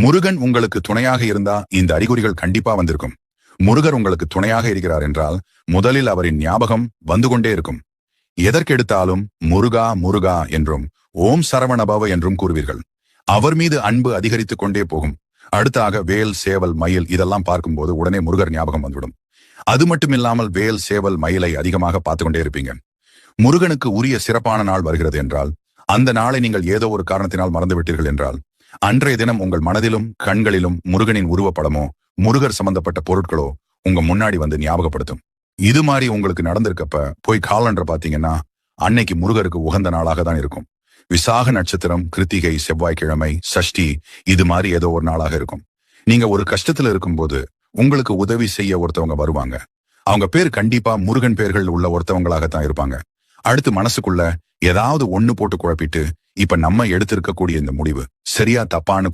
முருகன் உங்களுக்கு துணையாக இருந்தா இந்த அறிகுறிகள் கண்டிப்பா வந்திருக்கும். முருகர் உங்களுக்கு துணையாக இருக்கிறார் என்றால் முதலில் அவரின் ஞாபகம் வந்து கொண்டே இருக்கும். எதற்கெடுத்தாலும் முருகா முருகா என்றும் ஓம் சரவணபவ என்றும் கூறுவீர்கள். அவர் மீது அன்பு அதிகரித்துக் கொண்டே போகும். அடுத்தாக வேல் சேவல் மயில் இதெல்லாம் பார்க்கும்போது உடனே முருகர் ஞாபகம் வந்துவிடும். அது மட்டுமில்லாமல் வேல் சேவல் மயிலை அதிகமாக பார்த்து கொண்டே இருப்பீங்க. முருகனுக்கு உரிய சிறப்பான நாள் வருகிறது என்றால், அந்த நாளை நீங்கள் ஏதோ ஒரு காரணத்தினால் மறந்துவிட்டீர்கள் என்றால், அன்றைய தினம் உங்கள் மனதிலும் கண்களிலும் முருகனின் உருவப்படமோ முருகர் சம்பந்தப்பட்ட பொருட்களோ உங்க முன்னாடி வந்து ஞாபகப்படுத்தும். இது மாதிரி உங்களுக்கு நடந்திருக்கப்ப போய் காலண்டர் பாத்தீங்கன்னா அன்னைக்கு முருகருக்கு உகந்த நாளாக தான் இருக்கும். விசாக நட்சத்திரம், கிருத்திகை, செவ்வாய்க்கிழமை, சஷ்டி இது மாதிரி ஏதோ ஒரு நாளாக இருக்கும். நீங்க ஒரு கஷ்டத்துல இருக்கும்போது உங்களுக்கு உதவி செய்ய ஒருத்தவங்க வருவாங்க. அவங்க பேர் கண்டிப்பா முருகன் பேர்கள் உள்ள ஒருத்தவங்களாகத்தான் இருப்பாங்க. அடுத்து மனசுக்குள்ள ஏதாவது ஒண்ணு போட்டு குழப்பிட்டு இப்ப நம்ம எடுத்திருக்கக்கூடிய இந்த முடிவு சரியா தப்பான்னு